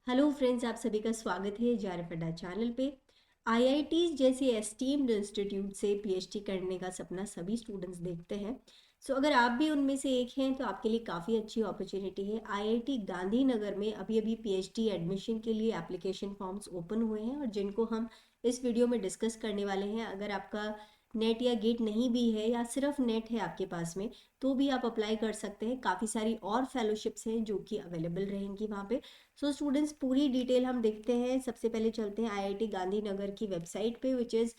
Hello friends, आप सभी का स्वागत है जेआरएफ अड्डा चैनल पे। आईआईटीज जैसे एस्टीम्ड इंस्टीट्यूट से पीएचडी करने का सपना सभी स्टूडेंट्स देखते हैं। अगर आप भी उनमें से एक हैं तो आपके लिए काफ़ी अच्छी अपॉर्चुनिटी है। आईआईटी गांधीनगर में अभी अभी पीएचडी एडमिशन के लिए एप्लीकेशन फॉर्म्स ओपन हुए हैं और जिनको हम इस वीडियो में डिस्कस करने वाले हैं। अगर आपका नेट या गेट नहीं भी है या सिर्फ नेट है आपके पास में, तो भी आप अप्लाई कर सकते हैं। काफ़ी सारी और फेलोशिप्स हैं जो कि अवेलेबल रहेंगी वहाँ पे। स्टूडेंट्स, पूरी डिटेल हम देखते हैं। सबसे पहले चलते हैं आईआईटी गांधीनगर की वेबसाइट पे, विच इज़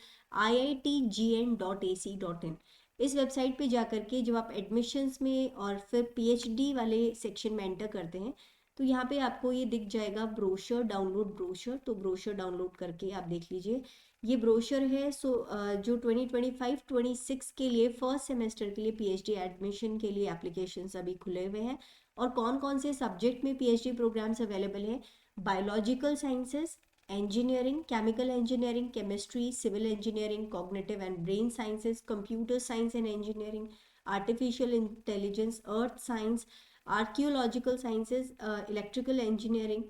iitgn.ac.in। इस वेबसाइट पे जाकर के जब आप एडमिशन्स में और फिर पीएचडी वाले सेक्शन में एंटर करते हैं तो यहाँ पे आपको ये दिख जाएगा ब्रोशर, डाउनलोड ब्रोशर। तो ब्रोशर डाउनलोड करके आप देख लीजिए। ये ब्रोशर है जो 2025-26 के लिए फर्स्ट सेमेस्टर के लिए पीएचडी एडमिशन के लिए एप्लीकेशंस अभी खुले हुए हैं। और कौन कौन से सब्जेक्ट में पीएचडी प्रोग्राम्स अवेलेबल हैं? Biological sciences, engineering, chemical engineering, chemistry, civil engineering, cognitive and brain sciences, computer science and engineering, artificial intelligence, earth science, archaeological sciences, electrical engineering,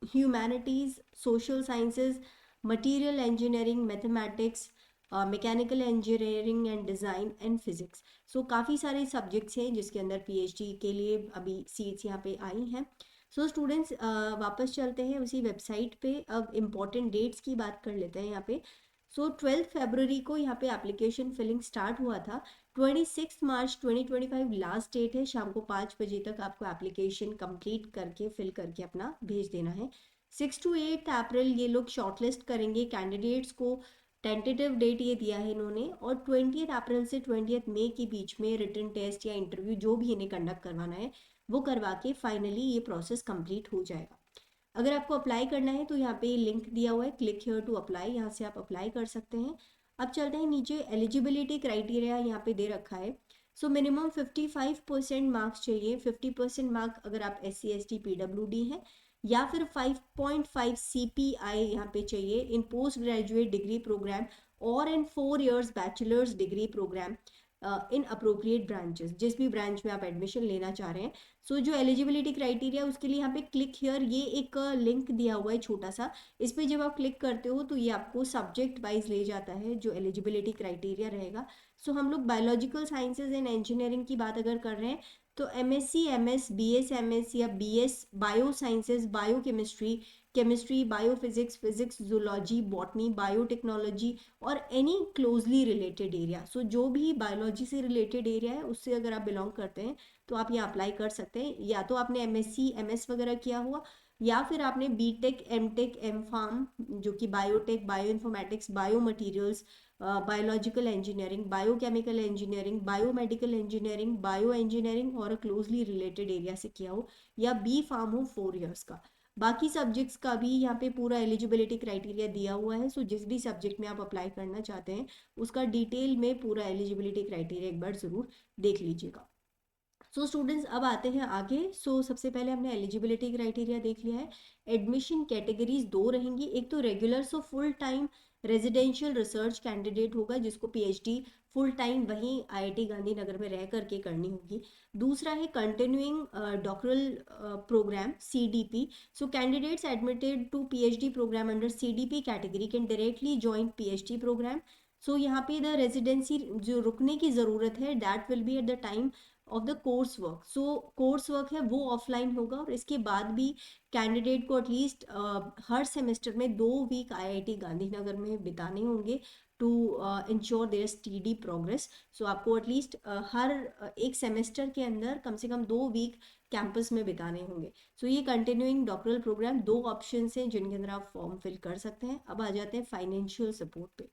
humanities, social sciences, material engineering, mathematics, mechanical engineering and design and physics. काफ़ी सारे subjects हैं जिसके अंदर PhD के लिए अभी seats यहाँ पे आई हैं। स्टूडेंट्स, वापस चलते हैं उसी वेबसाइट पे। अब इम्पॉर्टेंट डेट्स की बात कर लेते हैं यहाँ पे। 12 फरवरी को यहाँ पे एप्लीकेशन फिलिंग स्टार्ट हुआ था। 26 मार्च 2025 लास्ट डेट है। शाम को 5 बजे तक आपको एप्लीकेशन कंप्लीट करके फिल करके अपना भेज देना है। 6 to 8 अप्रैल ये लोग शॉर्टलिस्ट करेंगे कैंडिडेट्स को। टेंटेटिव डेट ये दिया है इन्होंने। और 20 अप्रैल से 20 मई के बीच में रिटन टेस्ट या इंटरव्यू जो भी इन्हें कंडक्ट करवाना है वो करवा के फाइनली ये प्रोसेस कंप्लीट हो जाएगा। अगर आपको अप्लाई करना है तो यहाँ पे लिंक दिया हुआ है, क्लिक हियर टू अप्लाई। यहाँ से आप अप्लाई कर सकते हैं। अब चलते हैं नीचे। एलिजिबिलिटी क्राइटेरिया यहाँ पे दे रखा है। मिनिमम 55% मार्क्स चाहिए। 50% मार्क अगर आप SC ST PWD हैं, या फिर 5.5 CPI यहाँ पे चाहिए in post graduate degree program और in 4 years bachelors degree program in appropriate branches, जिस भी ब्रांच में आप एडमिशन लेना चाह रहे हैं। जो एलिजिबिलिटी क्राइटेरिया उसके लिए यहाँ पे क्लिक हियर ये एक लिंक दिया हुआ है छोटा सा। इस पर जब आप क्लिक करते हो तो ये आपको सब्जेक्ट वाइज ले जाता है जो एलिजिबिलिटी क्राइटेरिया रहेगा। हम लोग बायोलॉजिकल साइंसेज एंड इंजीनियरिंग की बात अगर कर रहे हैं तो MSc MS BS MS या BS bio sciences, bio chemistry, chemistry, biophysics, physics, zoology, botany, biotechnology और एनी क्लोजली रिलेटेड एरिया। जो भी बायोलॉजी से रिलेटेड एरिया है उससे अगर आप बिलोंग करते हैं तो आप यहाँ अप्लाई कर सकते हैं। या तो आपने MSc MS वगैरह किया हुआ, या फिर आपने BTech MTech M Pharm, जो कि biotech, bio informatics, bio materials, biological engineering, biochemical engineering, biomedical engineering, bio engineering और क्लोजली रिलेटेड एरिया से किया हो, या B Pharm हो 4 years का। बाकी सब्जेक्ट्स का भी यहाँ पे पूरा एलिजिबिलिटी क्राइटेरिया दिया हुआ है। जिस भी सब्जेक्ट में आप अप्लाई करना चाहते हैं उसका डिटेल में पूरा एलिजिबिलिटी क्राइटेरिया एक बार ज़रूर देख लीजिएगा। स्टूडेंट्स, अब आते हैं आगे। सबसे पहले हमने एलिजिबिलिटी क्राइटेरिया देख लिया है। एडमिशन कैटेगरीज दो रहेंगी। एक तो regular full time residential research candidate होगा जिसको पीएचडी फुल टाइम वहीं आईआईटी गांधीनगर में रह करके करनी होगी। दूसरा है continuing doctoral program CDP। Candidates admitted to PhD program under CDP category can directly join PhD program. यहाँ पे द रेजिडेंसी जो रुकने की ज़रूरत है that will be at the time of the course work. Course work है वो offline होगा और इसके बाद भी कैंडिडेट को एटलीस्ट हर सेमेस्टर में 2 वीक आईआईटी गांधीनगर में बिताने होंगे to ensure their study progress. आपको एटलीस्ट हर एक सेमेस्टर के अंदर कम से कम 2 वीक कैंपस में बिताने होंगे। ये कंटिन्यूइंग डॉक्टरल प्रोग्राम, दो ऑप्शन हैं जिनके अंदर आप फॉर्म फिल कर सकते हैं। अब आ जाते हैं फाइनेंशियल सपोर्ट पे।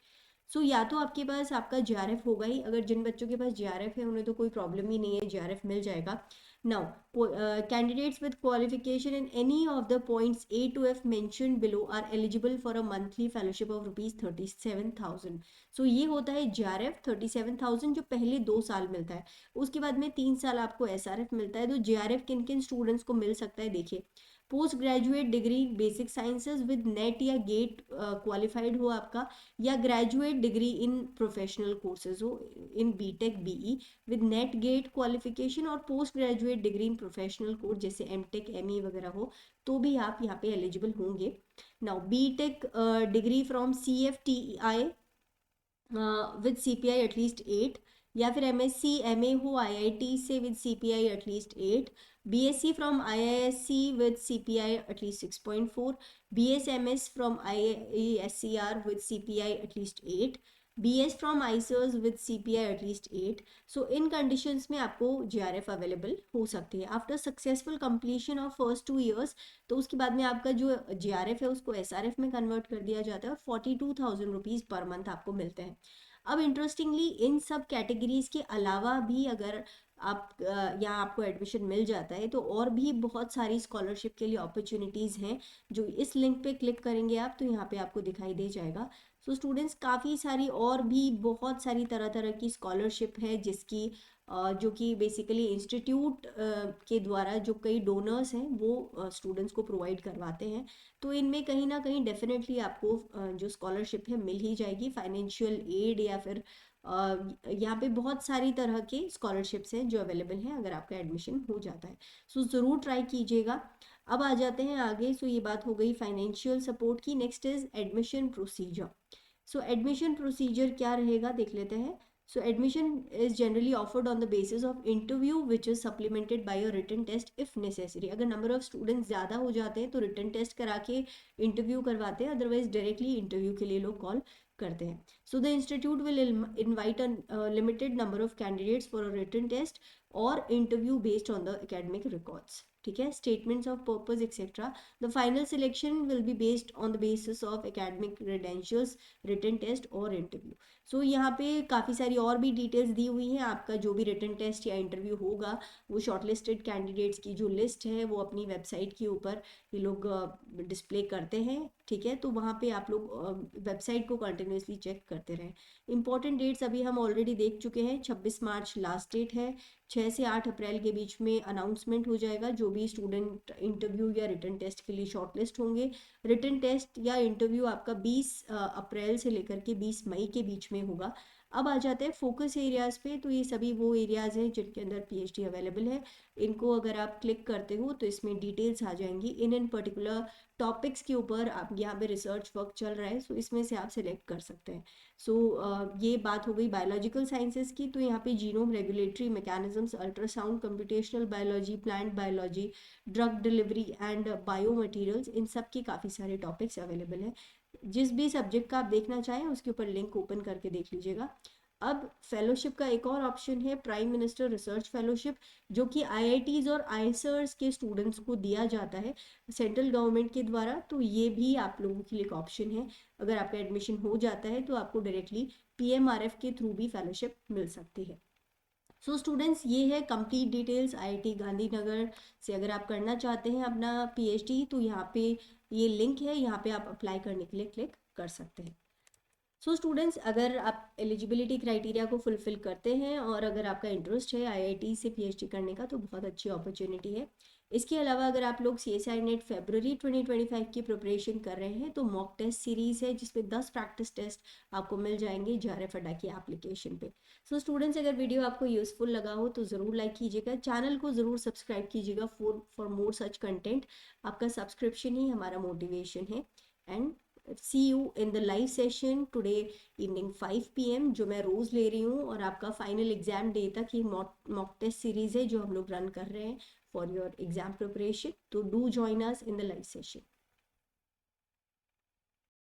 या तो आपके पास आपका JRF होगा ही। अगर जिन बच्चों के पास JRF है उन्हें तो कोई प्रॉब्लम ही नहीं है, JRF मिल जाएगा। Now, candidates with qualification in any of the points A to F mentioned below are eligible for a monthly fellowship of ₹37,000। ये होता है JRF 37,000 जो पहले 2 साल मिलता है। उसके बाद में 3 साल आपको SRF मिलता है। तो JRF किन किन स्टूडेंट्स को मिल सकता है देखिए। Post graduate degree basic sciences with NET या गेट क्वालिफाइड हो आपका, या graduate degree in professional courses हो in BTech BE with NET GATE qualification, और post graduate degree in professional course जैसे एमटेक एमई वगैरह हो तो भी आप यहाँ पे एलिजिबल होंगे। Now BTech degree from CFTI with CPI at least 8, या फिर MSc MA हो IIT से with CPI at least 8, BSc from IISc with CPI at least 6.4, BSMS from IIScR with CPI at least 8, BS from ICERS with CPI at least 8। So in conditions में आपको JRF available हो सकती है after successful completion of first 2 years। तो उसके बाद में आपका जो JRF है उसको SRF में कन्वर्ट कर दिया जाता है और 42,000 रुपीज़ पर मंथ आपको मिलते हैं। अब इंटरेस्टिंगली इन सब कैटेगरीज के अलावा भी अगर आप यहाँ आपको एडमिशन मिल जाता है तो और भी बहुत सारी स्कॉलरशिप के लिए अपॉर्चुनिटीज़ हैं जो इस लिंक पे क्लिक करेंगे आप तो यहाँ पे आपको दिखाई दे जाएगा। सो स्टूडेंट्स काफ़ी सारी और भी बहुत सारी तरह तरह की स्कॉलरशिप है जिसकी जो कि बेसिकली इंस्टीट्यूट के द्वारा जो कई डोनर्स हैं वो स्टूडेंट्स को प्रोवाइड करवाते हैं। तो इनमें कहीं ना कहीं डेफिनेटली आपको जो स्कॉलरशिप है मिल ही जाएगी, फाइनेंशियल एड या फिर यहाँ पे बहुत सारी तरह के स्कॉलरशिप्स हैं जो अवेलेबल हैं अगर आपका एडमिशन हो जाता है। सो ज़रूर ट्राई कीजिएगा। अब आ जाते हैं आगे। सो ये बात हो गई फाइनेंशियल सपोर्ट की। Next is admission procedure. So admission procedure क्या रहेगा देख लेते हैं। So admission is generally offered on the basis of interview which is supplemented by a written test if necessary। अगर number of students ज़्यादा हो जाते हैं तो written test करा के interview करवाते हैं, otherwise directly interview के लिए लोग call करते हैं। So the institute will invite a limited number of candidates for a written test or interview based on the academic records। ठीक है, statements of purpose etc. The final selection will be based on the basis of academic credentials, written test और interview। सो यहाँ पे काफ़ी सारी और भी details दी हुई हैं। आपका जो भी रिटन टेस्ट या इंटरव्यू होगा वो शॉर्टलिस्टेड कैंडिडेट्स की जो लिस्ट है वो अपनी वेबसाइट के ऊपर ये लोग डिस्प्ले करते हैं। ठीक है, तो वहाँ पे आप लोग वेबसाइट को कंटिन्यूसली चेक करते रहें। इंपॉर्टेंट डेट्स अभी हम ऑलरेडी देख चुके हैं। 26 मार्च लास्ट डेट है। 6 से 8 अप्रैल के बीच में अनाउंसमेंट हो जाएगा जो भी स्टूडेंट इंटरव्यू या रिटन टेस्ट के लिए शॉर्टलिस्ट होंगे। रिटन टेस्ट या इंटरव्यू आपका 20 अप्रैल से लेकर के 20 मई के बीच में होगा। अब आ जाते हैं फोकस एरियाज़ पे। तो ये सभी वो एरियाज़ हैं जिनके अंदर PhD अवेलेबल है। इनको अगर आप क्लिक करते हो तो इसमें डिटेल्स आ जाएंगी इन पर्टिकुलर टॉपिक्स के ऊपर। आप यहाँ पे रिसर्च वर्क चल रहा है सो इसमें से आप सिलेक्ट कर सकते हैं। सो ये बात हो गई बायोलॉजिकल साइंसेज की। तो यहाँ पे genome, regulatory mechanisms, ultrasound, computational biology, plant biology, drug delivery and bio materials, इन सब के काफ़ी सारे टॉपिक्स अवेलेबल हैं। जिस भी सब्जेक्ट का आप देखना चाहें उसके ऊपर लिंक ओपन करके देख लीजिएगा। अब फेलोशिप का एक और ऑप्शन है प्राइम मिनिस्टर रिसर्च फेलोशिप, जो कि IITs और IISERs के स्टूडेंट्स को दिया जाता है सेंट्रल गवर्नमेंट के द्वारा। तो ये भी आप लोगों के लिए एक ऑप्शन है। अगर आपका एडमिशन हो जाता है तो आपको डायरेक्टली PMRF के थ्रू भी फेलोशिप मिल सकती है। सो स्टूडेंट्स ये है कंप्लीट डिटेल्स IIT गांधीनगर से। अगर आप करना चाहते हैं अपना PhD तो यहाँ पे ये लिंक है, यहाँ पे आप अप्लाई करने के लिए क्लिक कर सकते हैं। सो स्टूडेंट्स अगर आप एलिजिबिलिटी क्राइटेरिया को फुलफिल करते हैं और अगर आपका इंटरेस्ट है IIT से PhD करने का तो बहुत अच्छी अपॉर्चुनिटी है। इसके अलावा अगर आप लोग CSI नेट फरवरी 2025 की प्रिपरेशन कर रहे हैं तो मॉक टेस्ट सीरीज़ है जिसमें 10 प्रैक्टिस टेस्ट आपको मिल जाएंगे JRF अड्डा की एप्लीकेशन पे। सो स्टूडेंट्स अगर वीडियो आपको यूज़फुल लगा हो तो ज़रूर लाइक कीजिएगा, चैनल को ज़रूर सब्सक्राइब कीजिएगा फॉर मोर सच कंटेंट। आपका सब्सक्रिप्शन ही हमारा मोटिवेशन है। And see you in the live session today evening 5 PM जो मैं रोज़ ले रही हूँ और आपका फाइनल एग्जाम डे तक ये मॉक टेस्ट सीरीज़ है जो हम लोग रन कर रहे हैं फॉर योर एग्जाम प्रिपरेशन। तो do join us in the live session.